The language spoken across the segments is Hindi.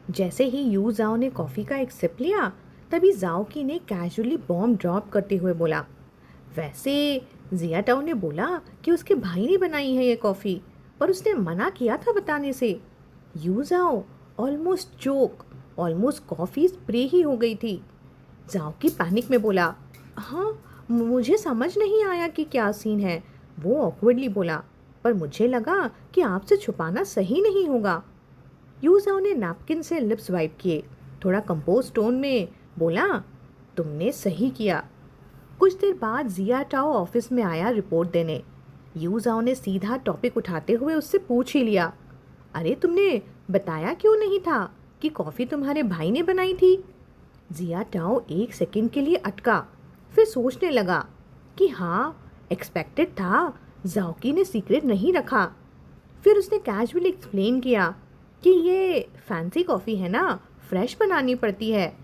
जैसे ही यू जाओ ने कॉफ़ी का एक सिप लिया, तभी जाओकी ने कैजुअली बॉम्ब ड्रॉप करते हुए बोला, वैसे जिया टाओ ने बोला कि उसके भाई ने बनाई है ये कॉफ़ी, पर उसने मना किया था बताने से। यू जाओ ऑलमोस्ट चोक, ऑलमोस्ट कॉफ़ी स्प्रे ही हो गई थी। जाओकी पैनिक में बोला, हाँ, मुझे समझ नहीं आया कि क्या सीन है। वो ऑकवर्डली बोला, पर मुझे लगा कि आपसे छुपाना सही नहीं होगा। यूजाओ ने नैपकिन से लिप्स वाइप किए, थोड़ा कंपोज टोन में बोला, तुमने सही किया। कुछ देर बाद जिया टाओ ऑफिस में आया रिपोर्ट देने। यूजाओ ने सीधा टॉपिक उठाते हुए उससे पूछ ही लिया, अरे तुमने बताया क्यों नहीं था कि कॉफ़ी तुम्हारे भाई ने बनाई थी? जिया टाओ एक सेकंड के लिए अटका, फिर सोचने लगा कि हाँ, एक्सपेक्टेड था, जाओकी ने सीक्रेट नहीं रखा। फिर उसने कैजुअली एक्सप्लेन किया कि ये फैंसी कॉफ़ी है ना, फ्रेश बनानी पड़ती है।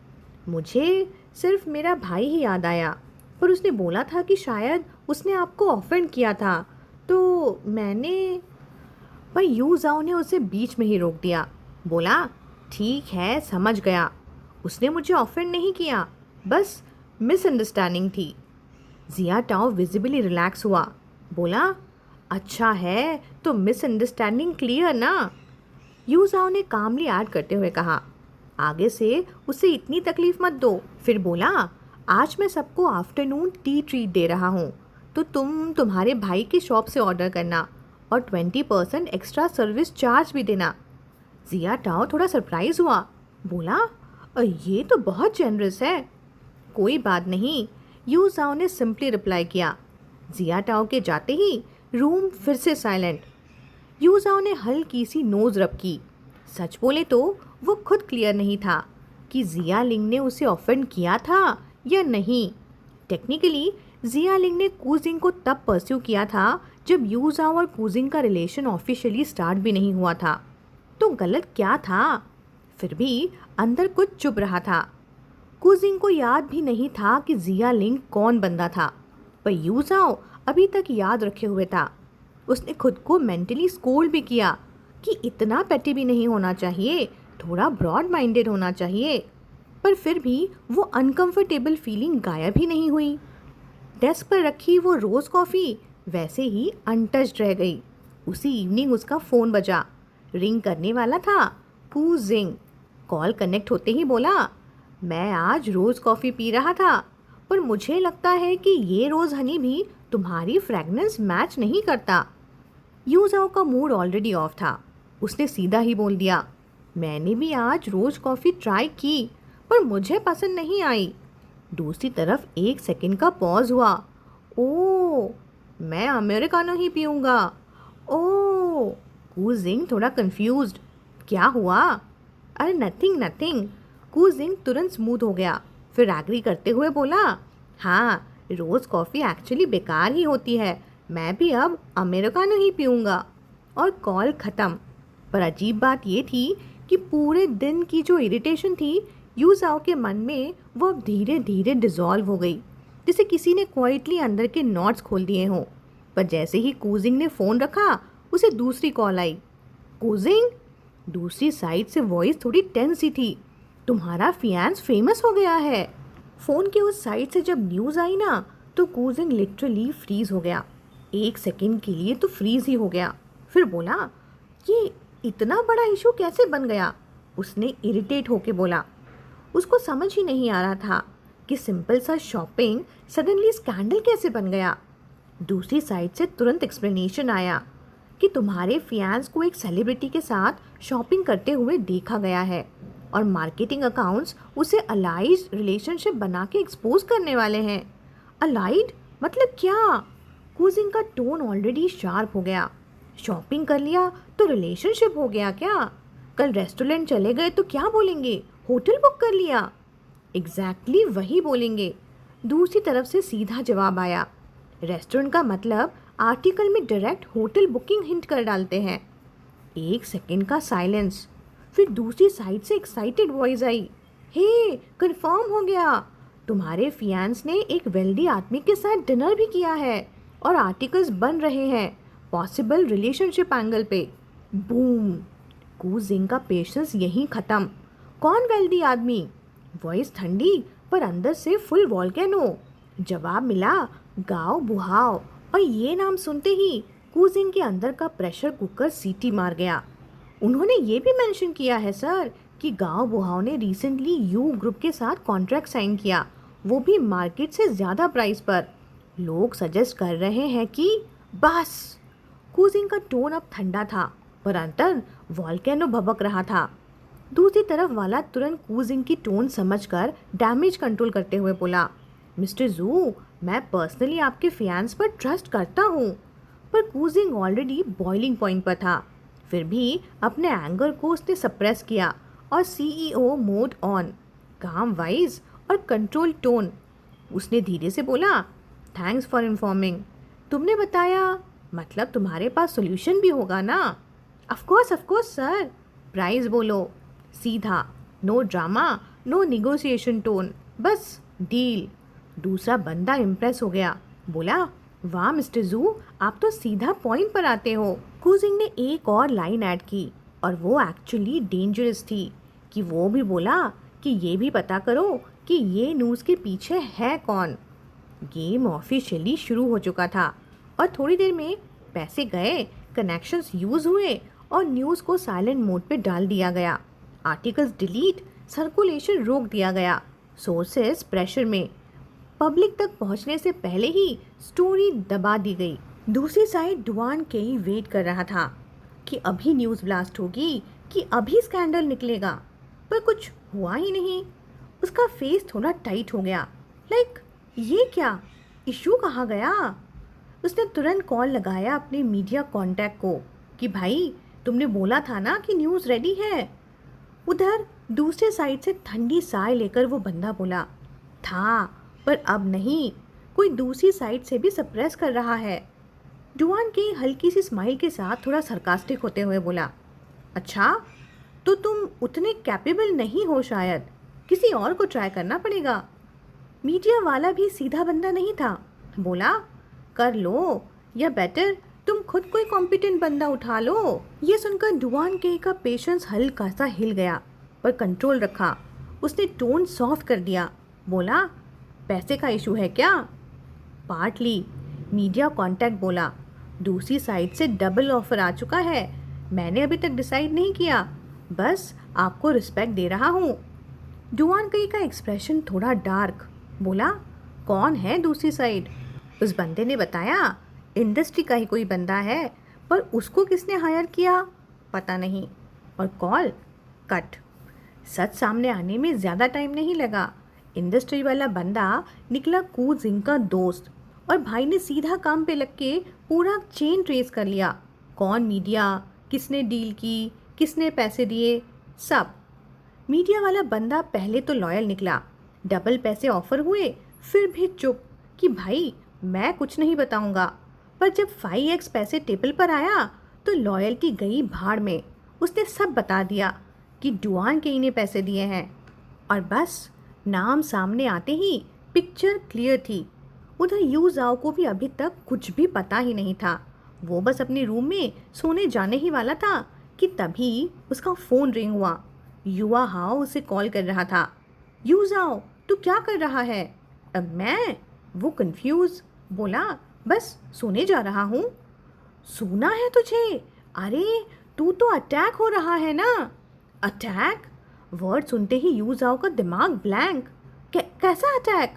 मुझे सिर्फ मेरा भाई ही याद आया, पर उसने बोला था कि शायद उसने आपको ऑफेंड किया था, तो मैंने। पर यू जाओ ने उसे बीच में ही रोक दिया, बोला, ठीक है, समझ गया, उसने मुझे ऑफेंड नहीं किया, बस मिसअंडरस्टैंडिंग थी। जिया टाओ विजिबली रिलैक्स हुआ, बोला, अच्छा है, तो मिसअंडरस्टैंडिंग क्लियर ना? यू जाओ ने कामली ऐड करते हुए कहा, आगे से उसे इतनी तकलीफ मत दो। फिर बोला, आज मैं सबको आफ्टरनून टी ट्रीट दे रहा हूँ, तो तुम तुम्हारे भाई की शॉप से ऑर्डर करना और 20% एक्स्ट्रा सर्विस चार्ज भी देना। जिया टाओ थोड़ा सरप्राइज हुआ, बोला, ये तो बहुत जेनरस है। कोई बात नहीं, यू जाओ ने सिंपली रिप्लाई किया। जिया टाओ के जाते ही रूम फिर से साइलेंट। यू जाओ ने हल्की सी नोज रब की। सच बोले तो वो खुद क्लियर नहीं था कि जिया लिंग ने उसे ऑफेंड किया था या नहीं। टेक्निकली जिया लिंग ने कूजिंग को तब परस्यू किया था जब यू जाओ और कूजिंग का रिलेशन ऑफिशियली स्टार्ट भी नहीं हुआ था, तो गलत क्या था? फिर भी अंदर कुछ चुभ रहा था। कूजिंग को याद भी नहीं था कि जिया लिंग कौन बंदा था, पर यू जाओ अभी तक याद रखे हुए था। उसने खुद को मेंटली स्कोल्ड भी किया कि इतना पेटी भी नहीं होना चाहिए, थोड़ा ब्रॉड माइंडेड होना चाहिए। पर फिर भी वो अनकंफर्टेबल फीलिंग गायब ही नहीं हुई। डेस्क पर रखी वो रोज़ कॉफ़ी वैसे ही अनटच्ड रह गई। उसी इवनिंग उसका फ़ोन बजा। रिंग करने वाला था कू जिंग। कॉल कनेक्ट होते ही बोला, मैं आज रोज़ कॉफ़ी पी रहा था, पर मुझे लगता है कि ये रोज़ हनी भी तुम्हारी फ्रेगनेंस मैच नहीं करता। यू जाओ का मूड ऑलरेडी ऑफ था। उसने सीधा ही बोल दिया, मैंने भी आज रोज़ कॉफ़ी ट्राई की, पर मुझे पसंद नहीं आई। दूसरी तरफ एक सेकंड का पॉज हुआ। ओ, मैं अमेरिकानो ही पीऊँगा। ओ, कूजिंग थोड़ा कंफ्यूज्ड, क्या हुआ? अरे नथिंग नथिंग। कूजिंग तुरंत स्मूथ हो गया, फिर एग्री करते हुए बोला, हाँ, रोज़ कॉफ़ी एक्चुअली बेकार ही होती है, मैं भी अब अमेरिकानो ही पीऊँगा। और कॉल ख़त्म। पर अजीब बात ये थी कि पूरे दिन की जो इरिटेशन थी यू जाओ के मन में, वो अब धीरे धीरे डिज़ोल्व हो गई, जैसे किसी ने क्वाइटली अंदर के नॉट्स खोल दिए हों। पर जैसे ही कूजिंग ने फ़ोन रखा, उसे दूसरी कॉल आई। कूजिंग? दूसरी साइड से वॉइस थोड़ी टेंस सी थी, तुम्हारा फियांस फेमस हो गया है। फ़ोन के उस साइड से जब न्यूज़ आई ना, तो कूजिंग लिटरली फ्रीज हो गया। एक सेकंड के लिए तो फ्रीज ही हो गया। फिर बोला, ये इतना बड़ा इशू कैसे बन गया? उसने इरिटेट होके बोला। उसको समझ ही नहीं आ रहा था कि सिंपल सा शॉपिंग सडनली स्कैंडल कैसे बन गया। दूसरी साइड से तुरंत एक्सप्लेनेशन आया कि तुम्हारे फियांस को एक सेलिब्रिटी के साथ शॉपिंग करते हुए देखा गया है और मार्केटिंग अकाउंट्स उसे अलाइड रिलेशनशिप बना के एक्सपोज करने वाले हैं। अलाइड मतलब क्या? कूजिंग का टोन ऑलरेडी शार्प हो गया। शॉपिंग कर लिया तो रिलेशनशिप हो गया क्या? कल रेस्टोरेंट चले गए तो क्या बोलेंगे? होटल बुक कर लिया। एग्जैक्टली वही बोलेंगे। दूसरी तरफ से सीधा जवाब आया, रेस्टोरेंट का मतलब आर्टिकल में डायरेक्ट होटल बुकिंग हिंट कर डालते हैं। एक सेकंड का साइलेंस, फिर दूसरी साइड से एक्साइटेड वॉइस आई, हे, कंफर्म हो गया, तुम्हारे फियांस ने एक वेल्दी आदमी के साथ डिनर भी किया है और आर्टिकल्स बन रहे हैं पॉसिबल रिलेशनशिप एंगल पे। बूम। कूजिंग का पेशेंस यहीं ख़त्म। कौन वेल्दी आदमी? वॉइस ठंडी पर अंदर से फुल वॉल्केनो। जवाब मिला, गाओ बुहाओ। और ये नाम सुनते ही कूजिंग के अंदर का प्रेशर कुकर सीटी मार गया। उन्होंने ये भी मेंशन किया है सर कि गाओ बुहाओ ने रिसेंटली यू ग्रुप के साथ कॉन्ट्रैक्ट साइन किया, वो भी मार्केट से ज़्यादा प्राइस पर। लोग सजेस्ट कर रहे हैं कि बस। कूजिंग का टोन अब ठंडा था पर अंदर वॉल्केनो भभक रहा था। दूसरी तरफ वाला तुरंत कूजिंग की टोन समझकर डैमेज कंट्रोल करते हुए बोला, मिस्टर जू, मैं पर्सनली आपके फियांस पर ट्रस्ट करता हूँ। पर कूजिंग ऑलरेडी बॉइलिंग पॉइंट पर था। फिर भी अपने एंगर को उसने सप्रेस किया और सीईओ मोड ऑन, काम वाइज और कंट्रोल टोन। उसने धीरे से बोला, थैंक्स फॉर इन्फॉर्मिंग। तुमने बताया, मतलब तुम्हारे पास सोल्यूशन भी होगा ना? Of course sir. प्राइस बोलो, सीधा, no drama, no negotiation tone, बस डील। दूसरा बंदा इम्प्रेस हो गया, बोला, वाह मिस्टर जू, आप तो सीधा पॉइंट पर आते हो। कूजिंग ने एक और लाइन ऐड की और वो एक्चुअली डेंजरस थी कि वो भी बोला कि ये भी पता करो कि ये न्यूज़ के पीछे है कौन। गेम ऑफिशियली शुरू हो चुका था और थोड़ी देर में पैसे गए, कनेक्शंस यूज़ हुए और न्यूज़ को साइलेंट मोड पे डाल दिया गया। आर्टिकल्स डिलीट, सर्कुलेशन रोक दिया गया, सोर्सेस प्रेशर में। पब्लिक तक पहुंचने से पहले ही स्टोरी दबा दी गई। दूसरी साइड डुआन केई वेट कर रहा था कि अभी न्यूज़ ब्लास्ट होगी, कि अभी स्कैंडल निकलेगा, पर कुछ हुआ ही नहीं। उसका फेस थोड़ा टाइट हो गया, लाइक ये क्या, इशू कहाँ गया? उसने तुरंत कॉल लगाया अपने मीडिया कांटेक्ट को कि भाई तुमने बोला था ना कि न्यूज़ रेडी है। उधर दूसरे साइड से ठंडी साय लेकर वो बंदा बोला, था पर अब नहीं, कोई दूसरी साइड से भी सप्रेस कर रहा है। डुआन के हल्की सी स्माइल के साथ थोड़ा सरकास्टिक होते हुए बोला, अच्छा तो तुम उतने कैपेबल नहीं हो, शायद किसी और को ट्राई करना पड़ेगा। मीडिया वाला भी सीधा बंदा नहीं था, बोला, कर लो या बेटर तुम खुद कोई कॉम्पिटेंट बंदा उठा लो। ये सुनकर डुआन के का पेशेंस हल्का सा हिल गया पर कंट्रोल रखा। उसने टोन सॉफ्ट कर दिया, बोला, पैसे का इशू है क्या? पार्टली। मीडिया कांटेक्ट बोला, दूसरी साइड से डबल ऑफर आ चुका है, मैंने अभी तक डिसाइड नहीं किया, बस आपको रिस्पेक्ट दे रहा हूँ। डुआन कई का एक्सप्रेशन थोड़ा डार्क, बोला, कौन है दूसरी साइड? उस बंदे ने बताया, इंडस्ट्री का ही कोई बंदा है, पर उसको किसने हायर किया पता नहीं। और कॉल कट। सच सामने आने में ज़्यादा टाइम नहीं लगा। इंडस्ट्री वाला बंदा निकला कूजिंग का दोस्त और भाई ने सीधा काम पे लग के पूरा चेन ट्रेस कर लिया, कौन मीडिया, किसने डील की, किसने पैसे दिए, सब। मीडिया वाला बंदा पहले तो लॉयल निकला, डबल पैसे ऑफर हुए, फिर भी चुप कि भाई मैं कुछ नहीं बताऊंगा। पर जब 5x पैसे टेबल पर आया तो लॉयल्टी गई भाड़ में। उसने सब बता दिया कि डुआन के ने पैसे दिए हैं और बस नाम सामने आते ही पिक्चर क्लियर थी। उधर यू जाओ को भी अभी तक कुछ भी पता ही नहीं था। वो बस अपने रूम में सोने जाने ही वाला था कि तभी उसका फ़ोन रिंग हुआ। युवा हाओ उसे कॉल कर रहा था। यू जाओ, तू क्या कर रहा है? अब मैं, वो कंफ्यूज, बोला, बस सोने जा रहा हूँ। सोना है तुझे? अरे तू तो अटैक हो रहा है ना। अटैक? वर्ड सुनते ही यू जाओ का दिमाग ब्लैंक। कैसा अटैक?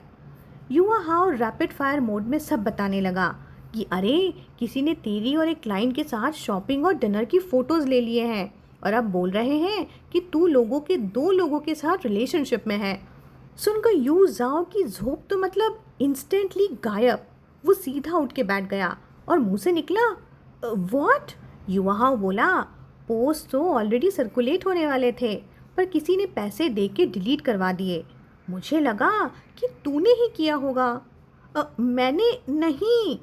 युवा हाउ रैपिड फायर मोड में सब बताने लगा कि अरे किसी ने तेरी और एक क्लाइंट के साथ शॉपिंग और डिनर की फ़ोटोज़ ले लिए हैं और अब बोल रहे हैं कि तू लोगों के 2 लोगों के साथ रिलेशनशिप में है। सुनकर यू जाओ की झोंक तो मतलब इंस्टेंटली गायब। वो सीधा उठ के बैठ गया और मुंह से निकला, व्हाट? युवा हाउ बोला, पोस्ट तो ऑलरेडी सर्कुलेट होने वाले थे पर किसी ने पैसे दे के डिलीट करवा दिए। मुझे लगा कि तूने ही किया होगा। मैंने नहीं।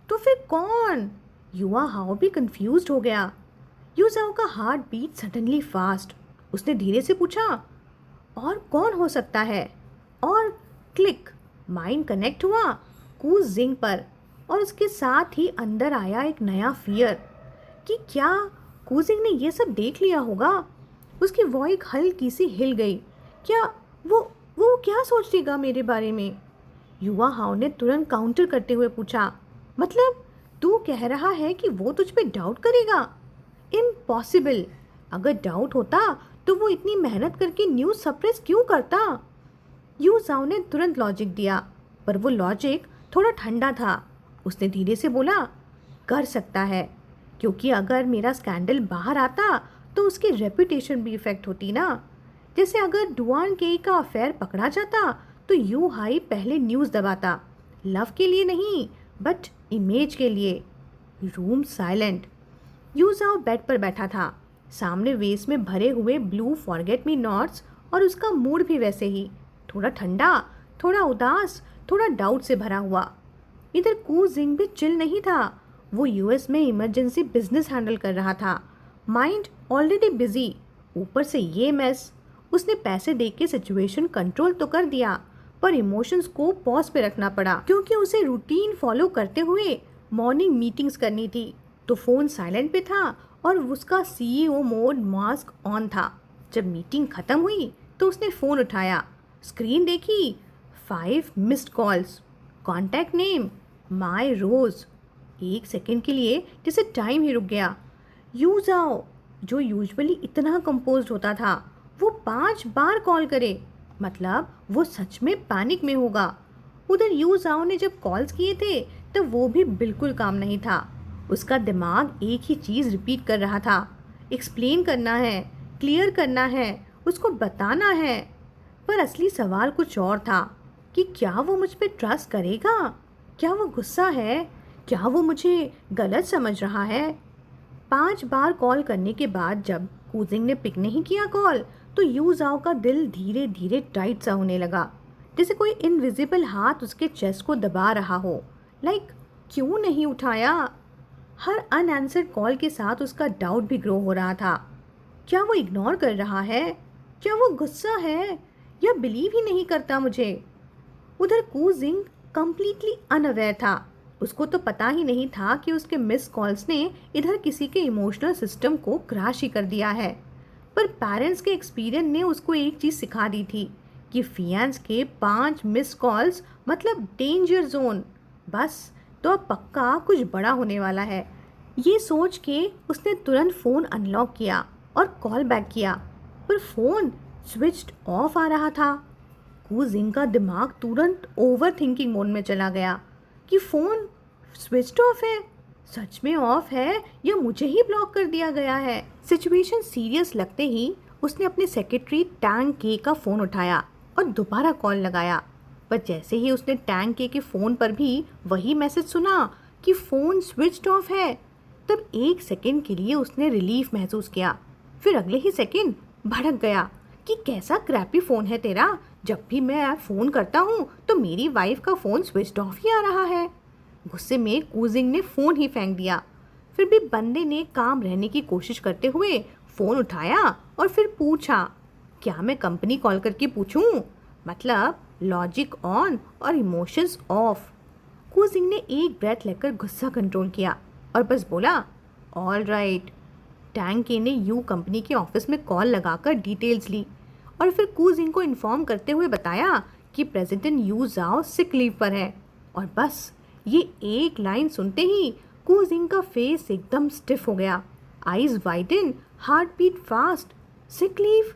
तो फिर कौन? युवा हाउ भी कंफ्यूज्ड हो गया। युजाओ का हार्ट बीट सडनली फास्ट। उसने धीरे से पूछा, और कौन हो सकता है? और क्लिक, माइंड कनेक्ट हुआ कूज जिंग पर और उसके साथ ही अंदर आया एक नया फियर कि क्या कूजिंग ने ये सब देख लिया होगा? उसकी वॉइस हल्की सी हिल गई। क्या वो वो क्या सोच लेगा मेरे बारे में? युवा हाउ ने तुरंत काउंटर करते हुए पूछा, मतलब तू कह रहा है कि वो तुझ पे डाउट करेगा? इम्पॉसिबल। अगर डाउट होता तो वो इतनी मेहनत करके न्यूज़ सप्रेस क्यों करता? यू जाओ ने तुरंत लॉजिक दिया, पर वो लॉजिक थोड़ा ठंडा था। उसने धीरे से बोला, कर सकता है, क्योंकि अगर मेरा स्कैंडल बाहर आता तो उसकी रेपुटेशन भी इफेक्ट होती ना। जैसे अगर डुआन के का अफेयर पकड़ा जाता तो यू हाई पहले न्यूज़ दबाता, लव के लिए नहीं बट इमेज के लिए। Room silent. यू जाओ बेड पर बैठा था, सामने वेस में भरे हुए ब्लू फॉरगेट मी नॉट्स, और उसका मूड भी वैसे ही, थोड़ा ठंडा, थोड़ा उदास, थोड़ा डाउट से भरा हुआ। इधर कू जिंग भी चिल नहीं था। वो यूएस में इमरजेंसी बिजनेस हैंडल कर रहा था, माइंड ऑलरेडी बिजी, ऊपर से ये मैस। उसने पैसे दे के सिचुएशन कंट्रोल तो कर दिया, पर इमोशंस को पॉज पे रखना पड़ा, क्योंकि उसे रूटीन फॉलो करते हुए मॉर्निंग मीटिंग्स करनी थी। तो फ़ोन साइलेंट पे था और उसका सीईओ मोड मास्क ऑन था। जब मीटिंग ख़त्म हुई तो उसने फ़ोन उठाया, स्क्रीन देखी, 5 missed calls, contact name my rose. एक सेकंड के लिए जैसे टाइम ही रुक गया। यू जाओ, जो यूजुअली इतना कंपोज्ड होता था, वो 5 बार कॉल करे, मतलब वो सच में पैनिक में होगा। उधर यू जाओ ने जब कॉल्स किए थे तब वो भी बिल्कुल काम नहीं था। उसका दिमाग एक ही चीज़ रिपीट कर रहा था, एक्सप्लेन करना है, क्लियर करना है, उसको बताना है। पर असली सवाल कुछ और था कि क्या वो मुझ पे ट्रस्ट करेगा? क्या वो गुस्सा है? क्या वो मुझे गलत समझ रहा है? 5 बार कॉल करने के बाद जब कूजिंग ने पिक नहीं किया कॉल, तो यू जाओ का दिल धीरे धीरे टाइट सा होने लगा, जैसे कोई इनविजिबल हाथ उसके चेस्ट को दबा रहा हो। लाइक क्यों नहीं उठाया? हर अनआंसर्ड कॉल के साथ उसका डाउट भी ग्रो हो रहा था। क्या वो इग्नोर कर रहा है? क्या वो गुस्सा है या बिलीव ही नहीं करता मुझे? उधर कूजिंग कंप्लीटली अनअवेयर था। उसको तो पता ही नहीं था कि उसके मिस कॉल्स ने इधर किसी के इमोशनल सिस्टम को क्रैश ही कर दिया है। पर पेरेंट्स के एक्सपीरियंस ने उसको एक चीज़ सिखा दी थी कि फियांस के 5 मिस कॉल्स मतलब डेंजर जोन। बस तो अब पक्का कुछ बड़ा होने वाला है। ये सोच के उसने तुरंत फ़ोन अनलॉक किया और कॉल बैक किया, पर फ़ोन स्विच्ड ऑफ आ रहा था। कूजिंग का दिमाग तुरंत ओवर थिंकिंग मोड में चला गया कि फ़ोन स्विच्ड ऑफ है, सच में ऑफ है या मुझे ही ब्लॉक कर दिया गया है। सिचुएशन सीरियस लगते ही उसने अपने सेक्रेटरी टैंग के का फ़ोन उठाया और दोबारा कॉल लगाया। पर जैसे ही उसने टैंग के फ़ोन पर भी वही मैसेज सुना कि फ़ोन स्विच्ड ऑफ है, तब एक सेकंड के लिए उसने रिलीफ महसूस किया। फिर अगले ही सेकंड भड़क गया कि कैसा क्रैपी फ़ोन है तेरा, जब भी मैं फ़ोन करता हूँ तो मेरी वाइफ का फ़ोन स्विच्ड ऑफ ही आ रहा है। गुस्से में कूजिंग ने फ़ोन ही फेंक दिया। फिर भी बंदे ने काम रहने की कोशिश करते हुए फ़ोन उठाया और फिर पूछा, क्या मैं कंपनी कॉल करके पूछूं? मतलब लॉजिक ऑन और इमोशंस ऑफ। कूजिंग ने एक ब्रेथ लेकर गुस्सा कंट्रोल किया और बस बोला, ऑल राइट। टैंग के ने यू कंपनी के ऑफिस में कॉल लगाकर डिटेल्स ली और फिर कूजिंग को इन्फॉर्म करते हुए बताया कि प्रेसिडेंट यू जाओ सिक लीव पर है। और बस ये एक लाइन सुनते ही कूजिंग का फेस एकदम स्टिफ हो गया, eyes widen, heart beat fast. Sick leave?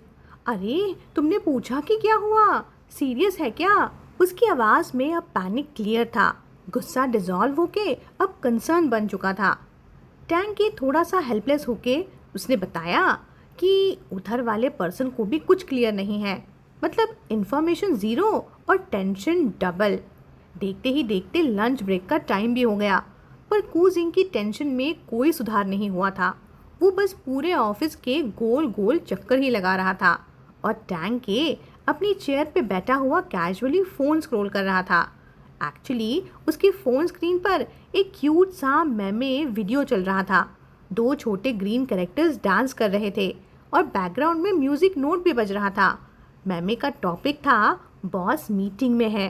अरे तुमने पूछा कि क्या हुआ, सीरियस है क्या? उसकी आवाज़ में अब पैनिक क्लियर था, गुस्सा डिजॉल्व होके अब कंसर्न बन चुका था। टैंग के थोड़ा सा हेल्पलेस होके उसने बताया कि उधर वाले पर्सन को भी कुछ क्लियर नहीं है, मतलब इन्फॉर्मेशन ज़ीरो और टेंशन डबल। देखते ही देखते लंच ब्रेक का टाइम भी हो गया, पर कूजिंग की टेंशन में कोई सुधार नहीं हुआ था। वो बस पूरे ऑफिस के गोल गोल चक्कर ही लगा रहा था और टैंग के अपनी चेयर पे बैठा हुआ कैजुअली फ़ोन स्क्रॉल कर रहा था। एक्चुअली उसकी फ़ोन स्क्रीन पर एक क्यूट सा मेमे वीडियो चल रहा था। 2 छोटे ग्रीन कैरेक्टर्स डांस कर रहे थे और बैकग्राउंड में म्यूज़िक नोट भी बज रहा था। मेमे का टॉपिक था बॉस मीटिंग में है।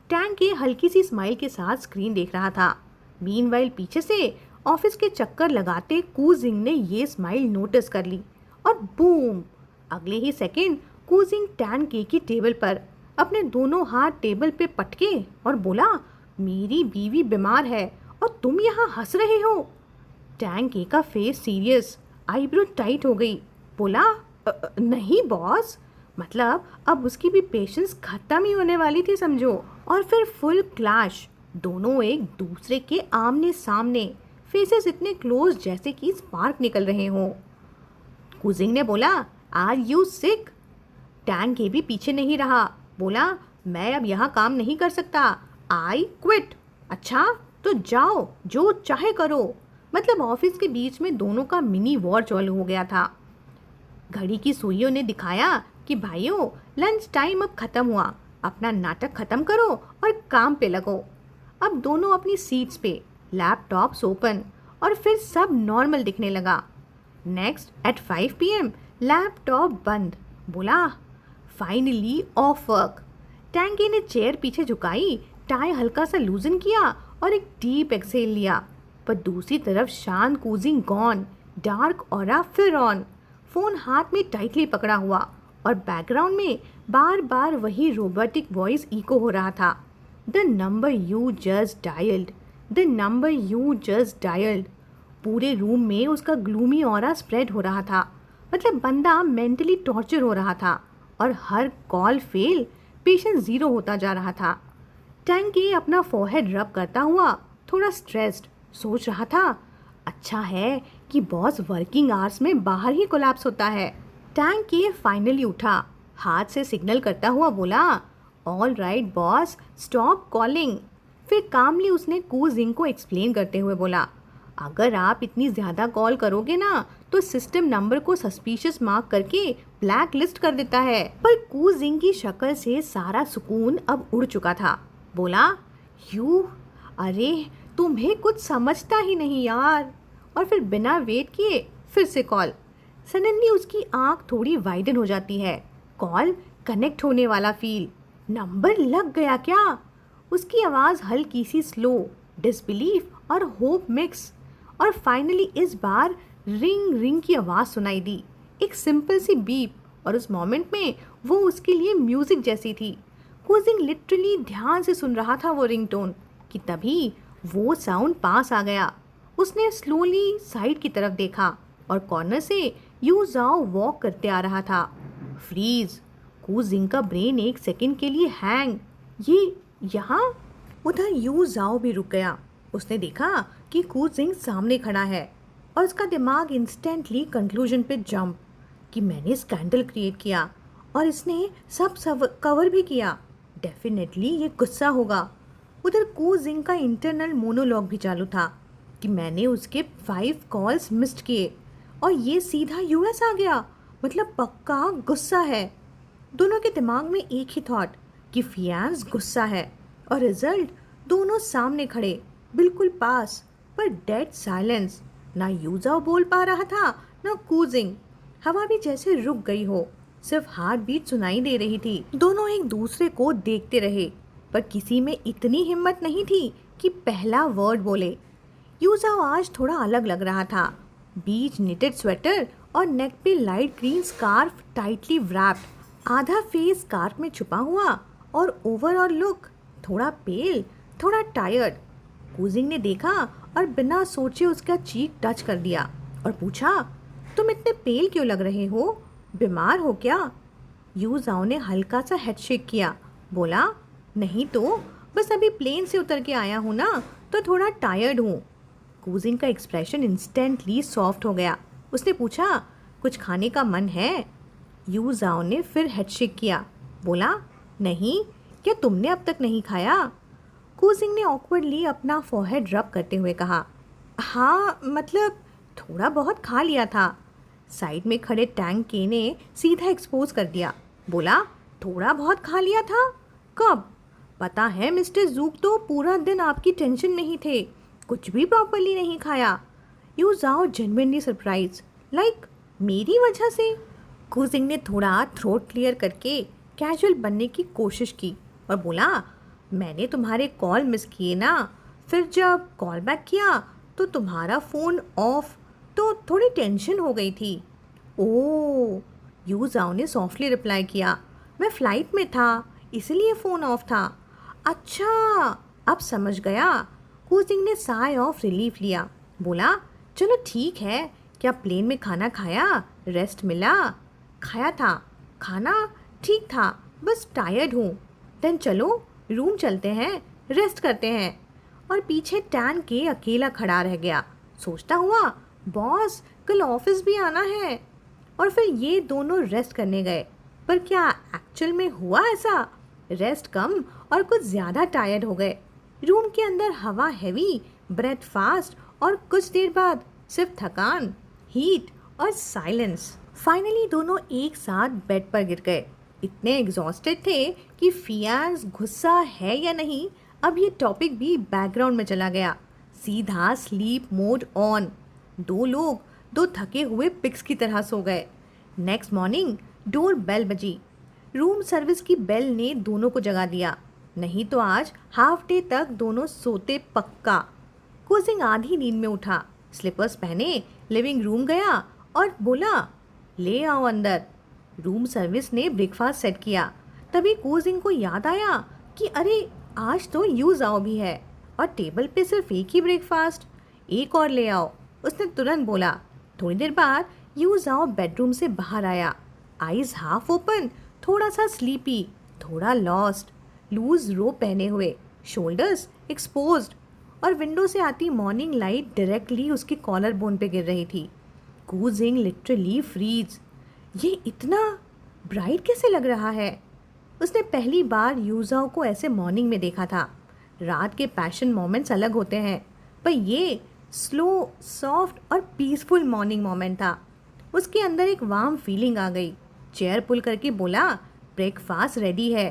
टैंग के हल्की सी स्माइल के साथ स्क्रीन देख रहा था। मीनवाइल पीछे से ऑफिस के चक्कर लगाते कूजिंग ने ये स्माइल नोटिस कर ली और बूम, अगले ही सेकंड कूजिंग टैंग के की टेबल पर अपने दोनों हाथ टेबल पे पटके और बोला, मेरी बीवी बीमार है और तुम यहाँ हंस रहे हो। टैंग के का फेस सीरियस, आईब्रो टाइट हो गई। बोला, नहीं बॉस, मतलब अब उसकी भी पेशेंस खत्म ही होने वाली थी समझो। और फिर फुल क्लैश, दोनों एक दूसरे के आमने सामने, फेसेस इतने क्लोज जैसे कि स्पार्क निकल रहे हों। कुजिंग ने बोला, आर यू सिक? टैंग के भी पीछे नहीं रहा, बोला, मैं अब यहाँ काम नहीं कर सकता, आई क्विट। अच्छा तो जाओ, जो चाहे करो। मतलब ऑफिस के बीच में दोनों का मिनी वॉर चालू हो गया था। घड़ी की सुइयों ने दिखाया कि भाइयों, लंच टाइम अब खत्म हुआ, अपना नाटक खत्म करो और काम पे लगो। अब दोनों अपनी सीट्स पे, लैपटॉप्स ओपन, और फिर सब नॉर्मल दिखने लगा। नेक्स्ट एट 5 PM लैपटॉप बंद। बोला, फाइनली ऑफ वर्क। टैंकी ने चेयर पीछे झुकाई, टाई हल्का सा लूजन किया और एक डीप एक्सेल लिया। पर दूसरी तरफ शान कूजिंग गॉन, डार्क ऑरा फिर ऑन, फोन हाथ में टाइटली पकड़ा हुआ और बैकग्राउंड में बार बार वही रोबोटिक वॉइस इको हो रहा था, the number you just dialled, the number you just dialled. पूरे रूम में उसका ग्लूमी ऑरा स्प्रेड हो रहा था। मतलब बंदा मेंटली टॉर्चर हो रहा था और हर कॉल फेल, पेशेंस जीरो होता जा रहा था। टैंकी अपना फोरहेड रब करता हुआ थोड़ा स्ट्रेस्ड सोच रहा था, अच्छा है कि बॉस वर्किंग आवर्स में बाहर ही कोलैप्स होता है। टैंकी फाइनली उठा, हाथ से सिग्नल करता हुआ बोला, all right boss, stop calling. फिर कामली उसने कूजिंग को एक्सप्लेन करते हुए बोला, अगर आप इतनी ज़्यादा कॉल करोगे ना तो सिस्टम नंबर को सस्पिशियस मार्क करके ब्लैक लिस्ट कर देता है। पर कूजिंग की शक्ल से सारा सुकून अब उड़ चुका था। बोला, यू, अरे तुम्हें कुछ समझता ही नहीं यार। और फिर बिना वेट किए फिर से कॉल। सडनली उसकी आंख थोड़ी वाइडन हो जाती है, कॉल कनेक्ट होने वाला फील। नंबर लग गया क्या? उसकी आवाज़ हल्की सी स्लो, डिसबिलीफ और होप मिक्स। और फाइनली इस बार रिंग रिंग की आवाज़ सुनाई दी, एक सिंपल सी बीप, और उस मोमेंट में वो उसके लिए म्यूज़िक जैसी थी। कूजिंग लिटरली ध्यान से सुन रहा था वो रिंगटोन कि तभी वो साउंड पास आ गया। उसने स्लोली साइड की तरफ देखा और कॉर्नर से यू जाओ वॉक करते आ रहा था। फ्रीज, कूजिंग का ब्रेन एक सेकंड के लिए हैंग। ये यहाँ? उधर यू जाओ भी रुक गया। उसने देखा कि कूजिंग सामने खड़ा है और उसका दिमाग इंस्टेंटली कंक्लूजन पे जंप कि मैंने स्कैंडल क्रिएट किया और इसने सब कवर भी किया। डेफिनेटली ये गुस्सा होगा। उधर कूजिंग का इंटरनल मोनोलॉग भी चालू था कि मैंने उसके 5 कॉल्स मिस्ड किए और ये सीधा यूएस आ गया, मतलब पक्का गुस्सा है। दोनों के दिमाग में एक ही थॉट कि फियांस गुस्सा है, और रिजल्ट दोनों सामने खड़े, बिल्कुल पास, पर डेड साइलेंस। ना यूजाओ बोल पा रहा था ना कूजिंग। हवा भी जैसे रुक गई हो, सिर्फ हार्ट बीट सुनाई दे रही थी। दोनों एक दूसरे को देखते रहे, पर किसी में इतनी हिम्मत नहीं थी कि पहला वर्ड बोले। यूजाओ आज थोड़ा अलग लग रहा था, बीच निटेड स्वेटर और नेक पे light green scarf tightly wrapped, आधा फेस स्कार्फ में छुपा हुआ, और ओवरऑल लुक थोड़ा पेल, थोड़ा टायर्ड। कूजिंग ने देखा और बिना सोचे उसका चीक टच कर दिया और पूछा, तुम इतने पेल क्यों लग रहे हो, बीमार हो क्या? यूजाओ ने हल्का सा हेडशेक किया, बोला, नहीं तो बस अभी प्लेन से उतर के आया हूँ ना, तो थोड़ा टायर्ड हूँ। कूजिंग का एक्सप्रेशन इंस्टेंटली सॉफ्ट हो गया। उसने पूछा, कुछ खाने का मन है? यूजाओ ने फिर हेडशेक किया, बोला, नहीं, क्या तुमने अब तक नहीं खाया? कूजिंग ने ऑकवर्डली अपना फोरहेड रब करते हुए कहा, हाँ मतलब थोड़ा बहुत खा लिया था। साइड में खड़े टैंक के ने सीधा एक्सपोज कर दिया, बोला, थोड़ा बहुत खा लिया था? कब? पता है मिस्टर जूक तो पूरा दिन आपकी टेंशन में ही थे, कुछ भी प्रॉपरली नहीं खाया। यू जाओ जेन्युइनली सरप्राइज, लाइक मेरी वजह से? कूजिंग ने थोड़ा थ्रोट क्लियर करके कैजुअल बनने की कोशिश की और बोला, मैंने तुम्हारे कॉल मिस किए ना, फिर जब कॉल बैक किया तो तुम्हारा फ़ोन ऑफ, तो थोड़ी टेंशन हो गई थी। ओह, यू जाओ ने सॉफ्टली रिप्लाई किया, मैं फ़्लाइट में था इसलिए फ़ोन ऑफ था। अच्छा, अब समझ गया। कूजिंग ने साय ऑफ रिलीफ लिया। बोला, चलो ठीक है, क्या प्लेन में खाना खाया, रेस्ट मिला? खाया था, खाना ठीक था, बस टायर्ड हूँ। देन चलो रूम चलते हैं, रेस्ट करते हैं। और पीछे टैन के अकेला खड़ा रह गया, सोचता हुआ, बॉस कल ऑफिस भी आना है। और फिर ये दोनों रेस्ट करने गए, पर क्या एक्चुअल में हुआ ऐसा? रेस्ट कम और कुछ ज़्यादा टायर्ड हो गए। रूम के अंदर हवा हैवी, ब्रेथ फास्ट, और कुछ देर बाद सिर्फ थकान, हीट और साइलेंस। फाइनली दोनों एक साथ बेड पर गिर गए। इतने एग्जॉस्टेड थे कि फियाज गुस्सा है या नहीं, अब ये टॉपिक भी बैकग्राउंड में चला गया। सीधा स्लीप मोड ऑन। दो लोग दो थके हुए पिग्स की तरह सो गए। नेक्स्ट मॉर्निंग डोर बेल बजी। रूम सर्विस की बेल ने दोनों को जगा दिया, नहीं तो आज हाफ डे तक दोनों सोते पक्का। कुजिंग आधी नींद में उठा, स्लीपर्स पहने लिविंग रूम गया और बोला, ले आओ अंदर। रूम सर्विस ने ब्रेकफास्ट सेट किया। तभी कुजिंग को याद आया कि अरे आज तो यू जाओ भी है और टेबल पे सिर्फ एक ही ब्रेकफास्ट। एक और ले आओ, उसने तुरंत बोला। थोड़ी देर बाद यू जाओ बेडरूम से बाहर आया, आईज हाफ ओपन, थोड़ा सा स्लीपी, थोड़ा लॉस्ट, लूज रो पहने हुए, शोल्डर्स एक्सपोज्ड, और विंडो से आती मॉर्निंग लाइट डायरेक्टली उसके कॉलर बोन पे गिर रही थी। कूजिंग लिटरली फ्रीज। ये इतना ब्राइट कैसे लग रहा है? उसने पहली बार यूजाओ को ऐसे मॉर्निंग में देखा था। रात के पैशन मोमेंट्स अलग होते हैं, पर ये स्लो, सॉफ्ट और पीसफुल मॉर्निंग मोमेंट था। उसके अंदर एक वार्म फीलिंग आ गई। चेयर पुल करके बोला, ब्रेकफास्ट रेडी है।